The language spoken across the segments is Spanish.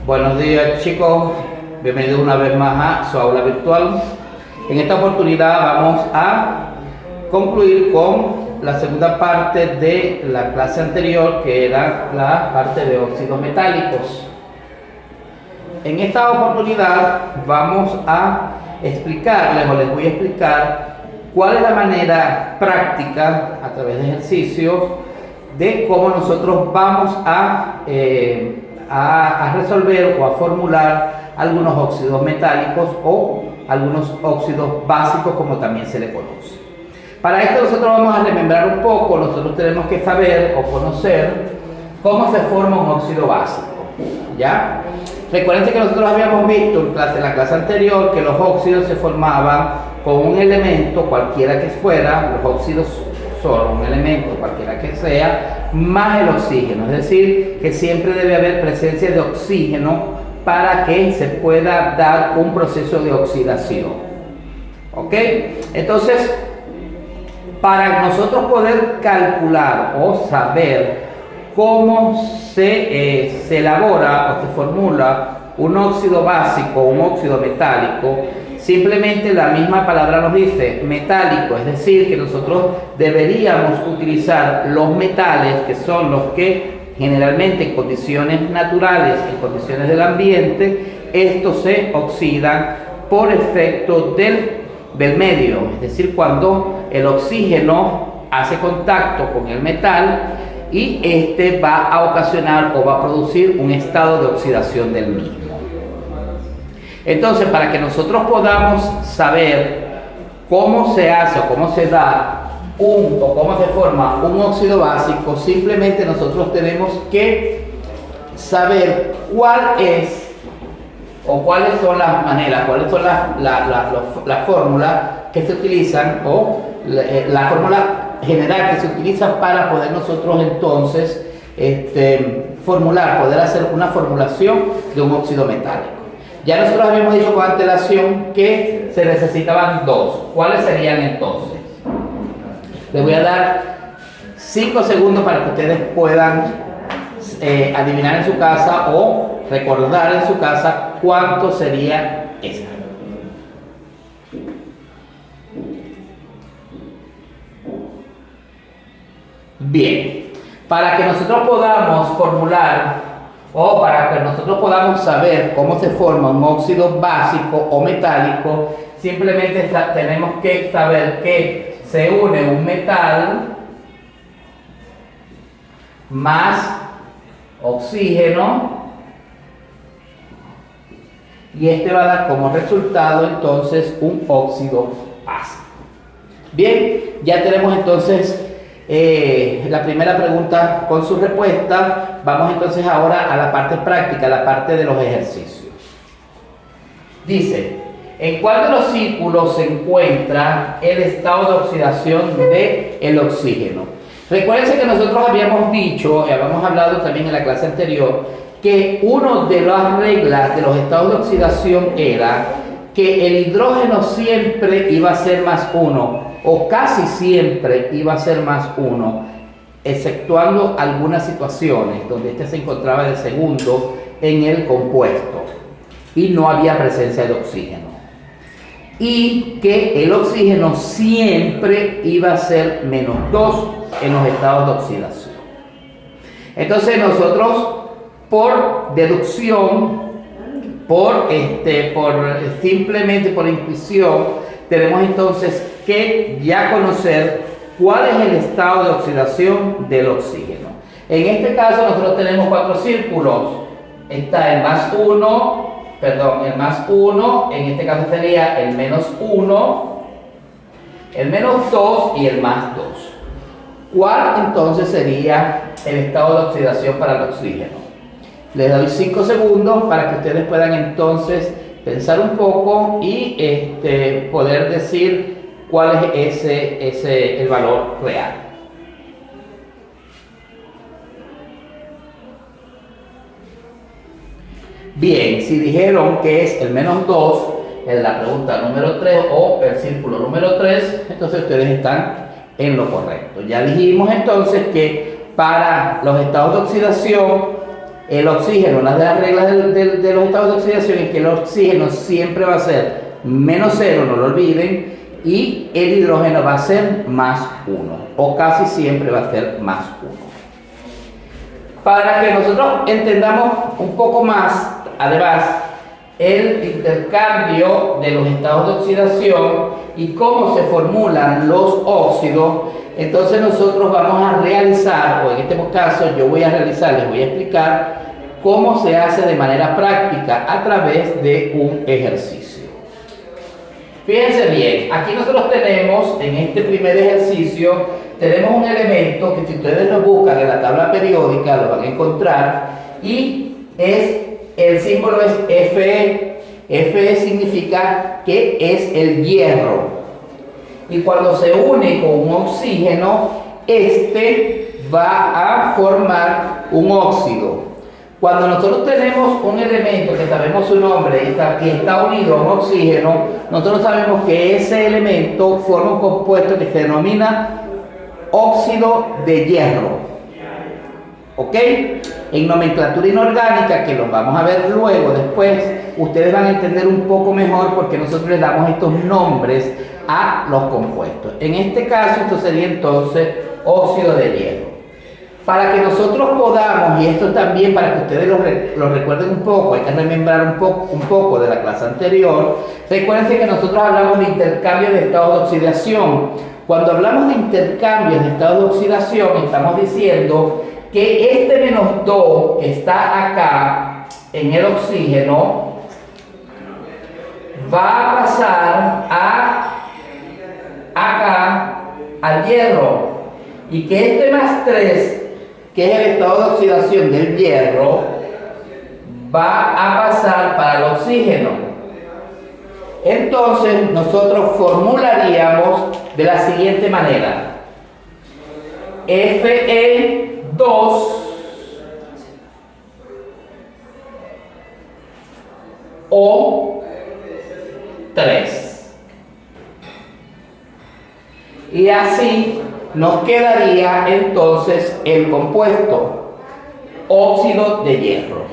Buenos días, chicos, bienvenidos una vez más a su aula virtual. En esta oportunidad vamos a concluir con la segunda parte de la clase anterior, que era la parte de óxidos metálicos. En esta oportunidad vamos a explicarles, o les voy a explicar cuál es la manera práctica, a través de ejercicios, de cómo nosotros vamos a resolver o a formular algunos óxidos metálicos o algunos óxidos básicos, como también se le conoce. Para esto nosotros vamos a remembrar un poco. Nosotros tenemos que saber o conocer cómo se forma un óxido básico, ¿ya? Recuerden que nosotros habíamos visto en la clase anterior que los óxidos se formaban con un elemento, cualquiera que fuera. Los óxidos son un elemento, cualquiera que sea, más el oxígeno. Es decir, que siempre debe haber presencia de oxígeno para que se pueda dar un proceso de oxidación. ¿Ok? Entonces, para nosotros poder calcular o saber cómo se elabora o se formula un óxido básico o un óxido metálico, simplemente la misma palabra nos dice metálico, es decir, que nosotros deberíamos utilizar los metales, que son los que generalmente en condiciones naturales, en condiciones del ambiente, estos se oxidan por efecto del medio, es decir, cuando el oxígeno hace contacto con el metal y este va a ocasionar o va a producir un estado de oxidación del mismo. Entonces, para que nosotros podamos saber cómo se hace o cómo se da o cómo se forma un óxido básico, simplemente nosotros tenemos que saber cuál es o cuáles son las maneras, cuáles son las fórmulas que se utilizan o la fórmula general que se utiliza para poder nosotros entonces poder hacer una formulación de un óxido metálico. Ya nosotros habíamos dicho con antelación que se necesitaban dos. ¿Cuáles serían entonces? Les voy a dar 5 segundos para que ustedes puedan adivinar en su casa o recordar en su casa cuánto sería esto. Bien, para que nosotros podamos formular o para que nosotros podamos saber cómo se forma un óxido básico o metálico, simplemente tenemos que saber que se une un metal más oxígeno y este va a dar como resultado entonces un óxido básico. Bien, ya tenemos entonces la primera pregunta con su respuesta. Vamos entonces ahora a la parte práctica, la parte de los ejercicios. Dice: ¿en cuál de los círculos se encuentra el estado de oxidación del oxígeno? Recuérdense que nosotros habíamos dicho, y habíamos hablado también en la clase anterior, que una de las reglas de los estados de oxidación era que el hidrógeno siempre iba a ser más 1, o casi siempre iba a ser más 1, exceptuando algunas situaciones donde este se encontraba de segundo en el compuesto y no había presencia de oxígeno, y que el oxígeno siempre iba a ser menos 2 en los estados de oxidación. Entonces nosotros, por deducción, simplemente por intuición, tenemos entonces que ya conocer cuál es el estado de oxidación del oxígeno. En este caso nosotros tenemos 4 círculos. Está el más 1, en este caso sería el menos 1, el menos 2 y el más 2. ¿Cuál entonces sería el estado de oxidación para el oxígeno? Les doy 5 segundos para que ustedes puedan entonces pensar un poco y poder decir cuál es el valor real. Bien, si dijeron que es el menos 2 en la pregunta número 3 o el círculo número 3, entonces ustedes están en lo correcto. Ya dijimos entonces que para los estados de oxidación El oxígeno, una de las reglas de los estados de oxidación es que el oxígeno siempre va a ser menos 0, no lo olviden, y el hidrógeno va a ser más 1, o casi siempre va a ser más 1. Para que nosotros entendamos un poco más, además, el intercambio de los estados de oxidación y cómo se formulan los óxidos, entonces nosotros vamos a realizar, o en este caso yo voy a realizar, les voy a explicar cómo se hace de manera práctica a través de un ejercicio. Fíjense bien, aquí nosotros tenemos, en este primer ejercicio, tenemos un elemento que si ustedes lo buscan en la tabla periódica lo van a encontrar, y el símbolo es Fe. Fe significa que es el hierro. Y cuando se une con un oxígeno, este va a formar un óxido. Cuando nosotros tenemos un elemento que sabemos su nombre y está unido a un oxígeno, nosotros sabemos que ese elemento forma un compuesto que se denomina óxido de hierro. ¿Ok? En nomenclatura inorgánica, que lo vamos a ver luego después, ustedes van a entender un poco mejor porque nosotros les damos estos nombres a los compuestos. En este caso, esto sería entonces óxido de hierro. Para que nosotros podamos, y esto también para que ustedes lo recuerden un poco, hay que remembrar un poco de la clase anterior, recuerden que nosotros hablamos de intercambio de estados de oxidación. Cuando hablamos de intercambio de estados de oxidación, estamos diciendo que este menos 2 que está acá en el oxígeno va a pasar acá al hierro, y que este más 3, que es el estado de oxidación del hierro, va a pasar para el oxígeno. Entonces nosotros formularíamos de la siguiente manera: Fe2 O3. Y así nos quedaría entonces el compuesto óxido de hierro.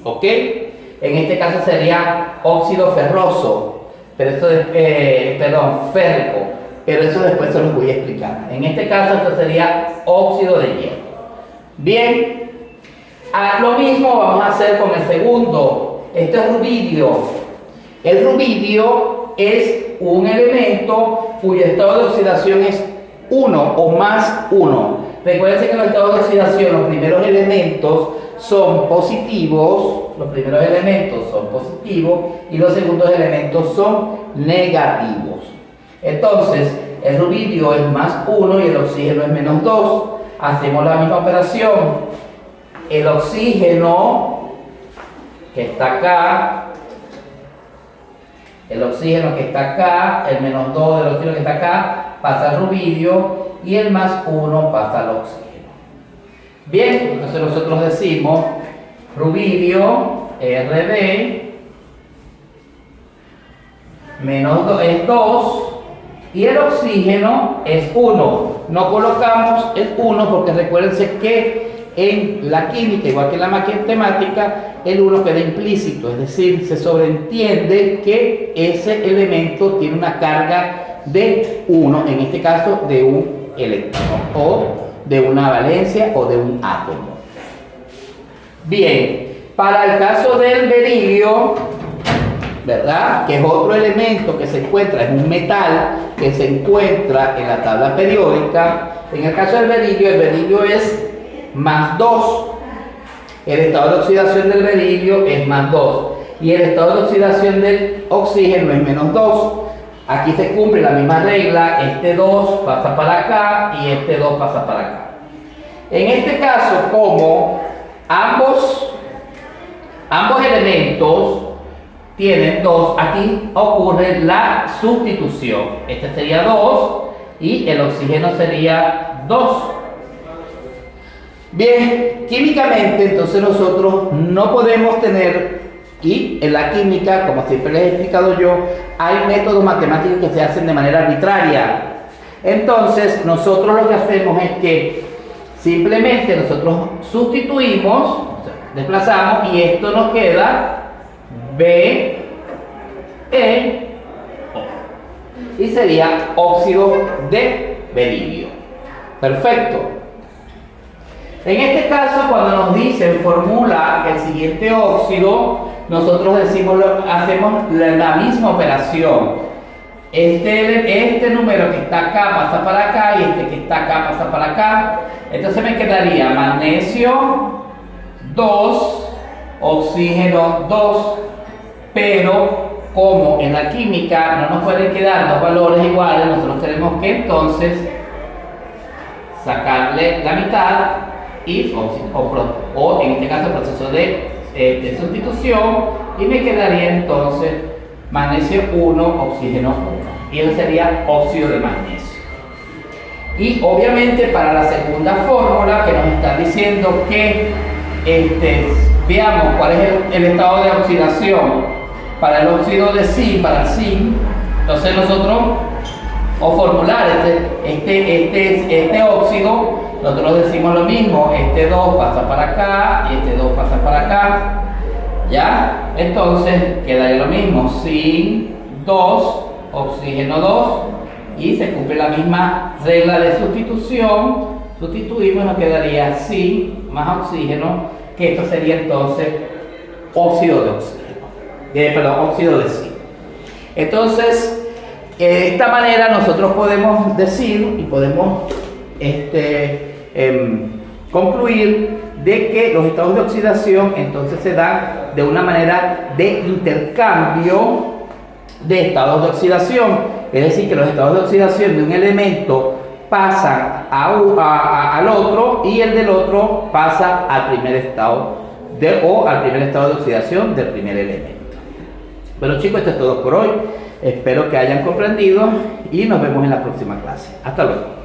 ¿Ok? En este caso sería óxido ferroso, pero esto férrico, pero eso después se los voy a explicar. En este caso esto sería óxido de hierro. Bien, lo mismo vamos a hacer con el segundo. Esto es rubidio. El rubidio es un elemento cuyo estado de oxidación es 1 o más 1. Recuerden que en los estados de oxidación los primeros elementos son positivos, y los segundos elementos son negativos. Entonces, el rubidio es más 1 y el oxígeno es menos 2. Hacemos la misma operación. El oxígeno que está acá, el menos 2 del oxígeno que está acá, pasa al rubidio, y el más 1 pasa al oxígeno. Bien, entonces nosotros decimos rubidio Rb menos 2 es 2, y el oxígeno es 1. No colocamos el 1 porque recuérdense que en la química, igual que en la matemática, el 1 queda implícito, es decir, se sobreentiende que ese elemento tiene una carga de 1, en este caso de un electrón, o de una valencia, o de un átomo. Bien, para el caso del berilio, ¿verdad?, que es otro elemento que se encuentra, es un metal que se encuentra en la tabla periódica. En el caso del berilio, el berilio es más 2. El estado de oxidación del berilio es más 2. Y el estado de oxidación del oxígeno es menos 2. Aquí se cumple la misma regla, este 2 pasa para acá y este 2 pasa para acá. En este caso, como ambos elementos tienen 2, aquí ocurre la sustitución. Este sería 2 y el oxígeno sería 2. Bien, químicamente entonces nosotros no podemos tener, y en la química, como siempre les he explicado yo, hay métodos matemáticos que se hacen de manera arbitraria. Entonces nosotros lo que hacemos es que Simplemente nosotros sustituimos, o sea, desplazamos y esto nos queda BeO. Y sería óxido de berilio. Perfecto. En este caso, cuando nos dicen formula el siguiente óxido, nosotros hacemos la misma operación. Este número que está acá pasa para acá y este que está acá pasa para acá. Entonces me quedaría magnesio 2, oxígeno 2, pero como en la química no nos pueden quedar dos valores iguales, nosotros tenemos que entonces sacarle la mitad o en este caso proceso de sustitución, y me quedaría entonces magnesio 1, oxígeno 1, y eso sería óxido de magnesio. Y obviamente para la segunda fórmula que nos están diciendo que veamos cuál es el estado de oxidación para el óxido de zinc, para el zinc, entonces nosotros, o formular este óxido, nosotros decimos lo mismo, este 2 pasa para acá y este 2 pasa para acá, ¿ya? Entonces quedaría lo mismo, zinc 2, oxígeno 2, y se cumple la misma regla de sustitución, sustituimos y nos quedaría zinc más oxígeno, que esto sería entonces óxido de oxígeno, óxido de zinc. Entonces, de esta manera nosotros podemos decir y podemos concluir de que los estados de oxidación entonces se dan de una manera de intercambio de estados de oxidación, es decir, que los estados de oxidación de un elemento pasan al otro y el del otro pasa al primer estado al primer estado de oxidación del primer elemento. Bueno chicos, esto es todo por hoy. Espero que hayan comprendido y nos vemos en la próxima clase. Hasta luego.